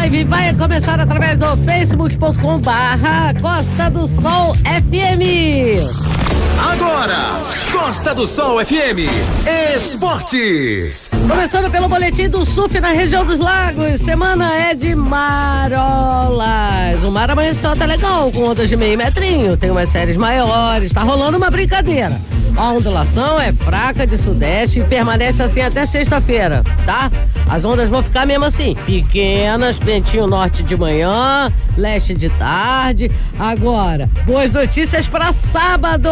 live vai começar através do facebook.com/Costa do Sol FM. Agora, Costa do Sol FM Esportes. Começando pelo boletim do surf na região dos lagos. Semana é de marolas. O mar amanheceu até legal, com ondas de meio metrinho. Tem umas séries maiores, tá rolando uma brincadeira. A ondulação é fraca de sudeste e permanece assim até sexta-feira, tá? As ondas vão ficar mesmo assim, pequenas, ventinho norte de manhã, leste de tarde. Agora, boas notícias para sábado.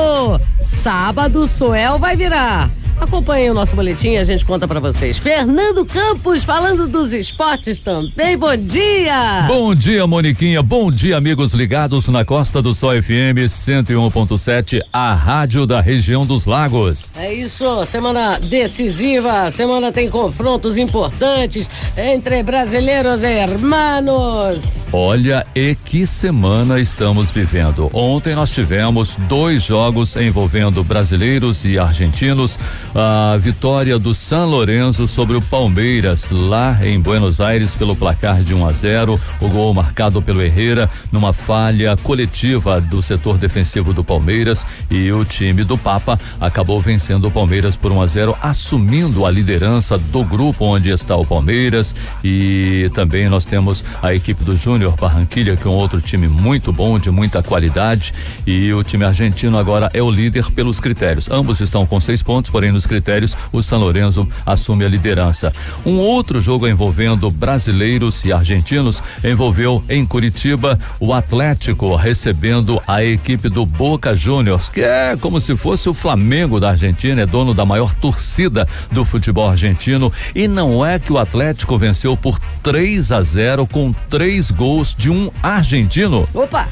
Sábado o Soel vai virar. Acompanhem o nosso boletim e a gente conta pra vocês. Fernando Campos falando dos esportes também. Bom dia! Bom dia, Moniquinha. Bom dia, amigos ligados na Costa do Sol FM 101.7, a rádio da região dos lagos. É isso, semana decisiva. Semana tem confrontos importantes entre brasileiros e hermanos. Olha, e que semana estamos vivendo. Ontem nós tivemos 2 jogos envolvendo brasileiros e argentinos. A vitória do San Lorenzo sobre o Palmeiras, lá em Buenos Aires, pelo placar de 1-0. O gol marcado pelo Herrera numa falha coletiva do setor defensivo do Palmeiras, e o time do Papa acabou vencendo o Palmeiras por 1-0, assumindo a liderança do grupo onde está o Palmeiras. E também nós temos a equipe do Júnior Barranquilla, que é um outro time muito bom, de muita qualidade, e o time argentino agora é o líder pelos critérios. Ambos estão com 6 pontos, porém nos critérios o San Lorenzo assume a liderança. Um outro jogo envolvendo brasileiros e argentinos envolveu em Curitiba o Atlético recebendo a equipe do Boca Juniors, que é como se fosse o Flamengo da Argentina, é dono da maior torcida do futebol argentino. E não é que o Atlético venceu por 3-0 com 3 gols de um argentino. Opa!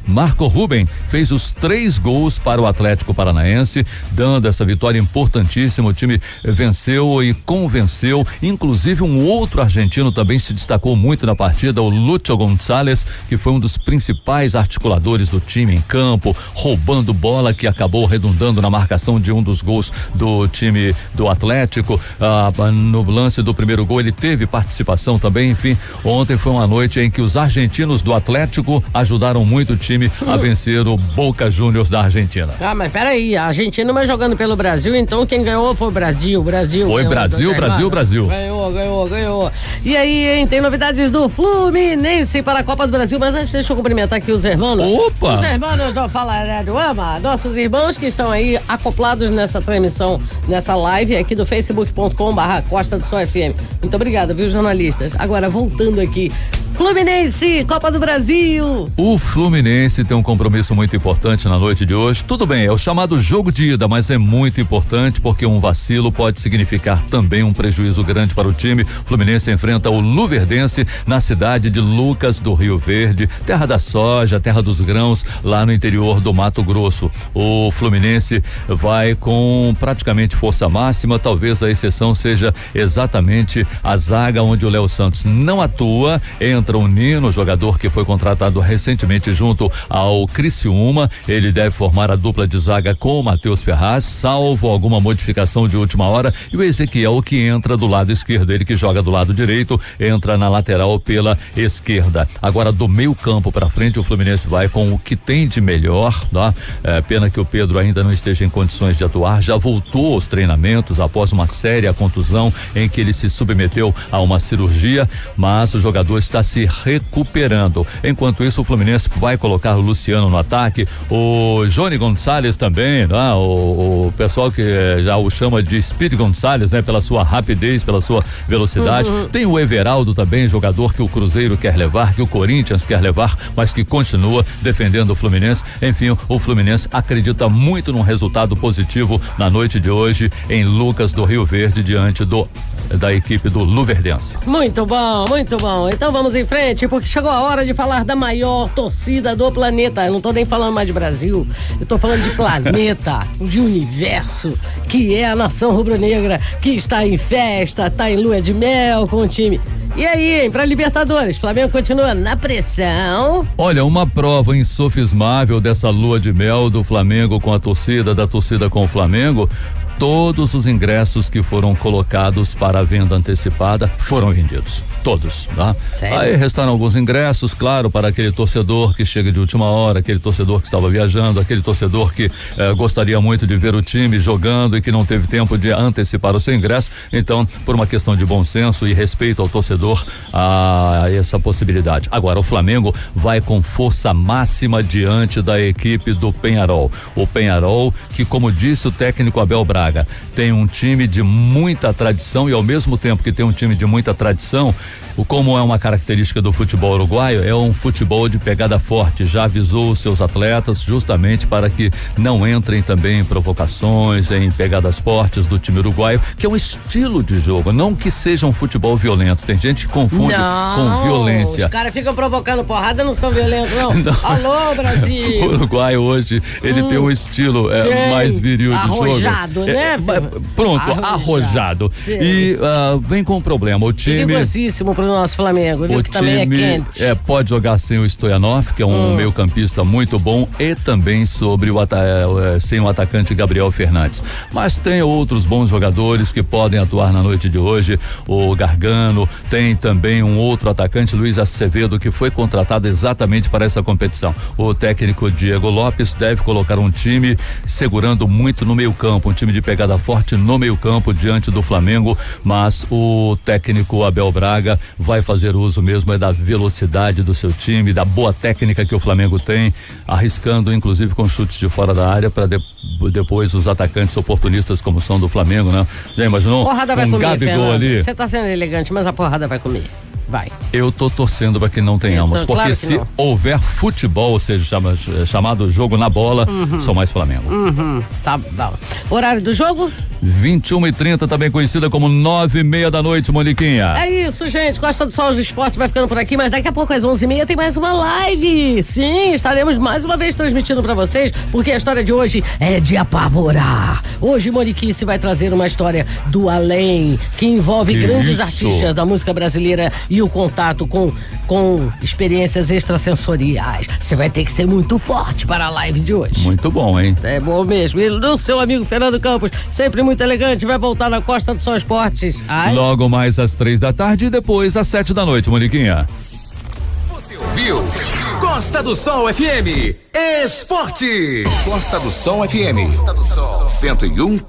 Marco Ruben fez os 3 gols para o Atlético Paranaense, dando essa vitória importantíssima. O time venceu e convenceu, inclusive um outro argentino também se destacou muito na partida, o Lúcio Gonçalves, que foi um dos principais articuladores do time em campo, roubando bola, que acabou redundando na marcação de um dos gols do time do Atlético. No lance do primeiro gol ele teve participação também. Enfim, ontem foi uma noite em que os argentinos do Atlético ajudaram muito o time a vencer o Boca Juniors da Argentina. Mas peraí, a Argentina vai jogando pelo Brasil, então quem ganhou foi o Brasil. Foi Brasil. Ganhou. E aí, hein, tem novidades do Fluminense para a Copa do Brasil, mas antes deixa eu cumprimentar aqui os irmãos. Opa! Os irmãos do Falaré do Ama, nossos irmãos que estão aí acoplados nessa transmissão, nessa live aqui do facebook.com/Costa do Sol FM. Muito obrigada, viu, jornalistas? Agora, voltando aqui. Fluminense, Copa do Brasil. O Fluminense tem um compromisso muito importante na noite de hoje. Tudo bem, é o chamado jogo de ida, mas é muito importante porque um vacilo pode significar também um prejuízo grande para o time. O Fluminense enfrenta o Luverdense na cidade de Lucas do Rio Verde, terra da soja, terra dos grãos, lá no interior do Mato Grosso. O Fluminense vai com praticamente força máxima, talvez a exceção seja exatamente a zaga, onde o Léo Santos não atua. Entra o Nino, jogador que foi contratado recentemente junto ao Criciúma. Ele deve formar a dupla de zaga com o Matheus Ferraz, salvo alguma modificação de última hora. E o Ezequiel, que entra do lado esquerdo, ele que joga do lado direito, entra na lateral pela esquerda. Agora, do meio campo para frente, o Fluminense vai com o que tem de melhor, tá? Pena que o Pedro ainda não esteja em condições de atuar, já voltou aos treinamentos após uma séria contusão em que ele se submeteu a uma cirurgia, mas o jogador está se recuperando. Enquanto isso, o Fluminense vai colocar o Luciano no ataque, o Johnny Gonçalves também, né? O pessoal que já o chama de Speed Gonçalves, né? Pela sua rapidez, pela sua velocidade. Tem o Everaldo também, jogador que o Cruzeiro quer levar, que o Corinthians quer levar, mas que continua defendendo o Fluminense. Enfim, o Fluminense acredita muito num resultado positivo na noite de hoje em Lucas do Rio Verde, diante da equipe do Luverdense. Muito bom, muito bom. Então vamos em frente, porque chegou a hora de falar da maior torcida do planeta. Eu não tô nem falando mais de Brasil, eu tô falando de planeta, de universo, que é a nação rubro-negra, que está em festa, tá em lua de mel com o time. E aí, hein, pra Libertadores, Flamengo continua na pressão. Olha, uma prova insofismável dessa lua de mel do Flamengo com a torcida, da torcida com o Flamengo. todos os ingressos que foram colocados para a venda antecipada foram vendidos. Todos, tá? Sério? Aí restaram alguns ingressos, claro, para aquele torcedor que chega de última hora, aquele torcedor que estava viajando, aquele torcedor que gostaria muito de ver o time jogando e que não teve tempo de antecipar o seu ingresso. Então, por uma questão de bom senso e respeito ao torcedor, há essa possibilidade. Agora, o Flamengo vai com força máxima diante da equipe do Peñarol. O Peñarol, que, como disse o técnico Abel Braga, tem um time de muita tradição e, ao mesmo tempo que tem um time de muita tradição, como é uma característica do futebol uruguaio, é um futebol de pegada forte. Já avisou os seus atletas justamente para que não entrem também em provocações, em pegadas fortes do time uruguaio, que é um estilo de jogo, não que seja um futebol violento. Tem gente que confunde com violência. Os caras ficam provocando porrada, não são violentos, não. Alô, Brasil! O uruguaio hoje, ele tem um estilo mais viril de jogo. Arrojado, né? Pronto, arrojado. E vem com um problema, o time... Perigosíssimo pro nosso Flamengo, viu? O que também é quente. Pode jogar sem o Stoyanov, que é um meio-campista muito bom, e também sem o atacante Gabriel Fernandes. Mas tem outros bons jogadores que podem atuar na noite de hoje. O Gargano, tem também um outro atacante, Luiz Acevedo, que foi contratado exatamente para essa competição. O técnico Diego Lopes deve colocar um time segurando muito no meio-campo, um time de pegada forte no meio-campo diante do Flamengo, mas o técnico Abel Braga vai fazer uso mesmo da velocidade do seu time, da boa técnica que o Flamengo tem, arriscando inclusive com chutes de fora da área para depois os atacantes oportunistas como são do Flamengo, né? Já imaginou? Porrada vai comer, Gabigol ali. Você tá sendo elegante, mas a porrada vai comer. Vai. Eu tô torcendo para que não tenhamos, Então, porque claro se não. houver futebol, ou seja, chamado jogo na bola, sou mais Flamengo. Tá bom. Horário do jogo? 21h30, também conhecida como 9:30 da noite, Moniquinha. É isso, gente. Costa do Sol do Esporte vai ficando por aqui, mas daqui a pouco às 11h30 tem mais uma live. Sim, estaremos mais uma vez transmitindo pra vocês, porque a história de hoje é de apavorar. Hoje, Moniquice vai trazer uma história do além, que envolve grandes artistas da música brasileira e o contato com experiências extrasensoriais. Você vai ter que ser muito forte para a live de hoje. Muito bom, hein? É bom mesmo. E o seu amigo Fernando Campos, sempre muito elegante, vai voltar na Costa do Sol Esportes. Logo mais às 3h e depois às 7 da noite, Moniquinha. Você ouviu? Costa do Sol FM Esporte. Costa do Sol FM 101.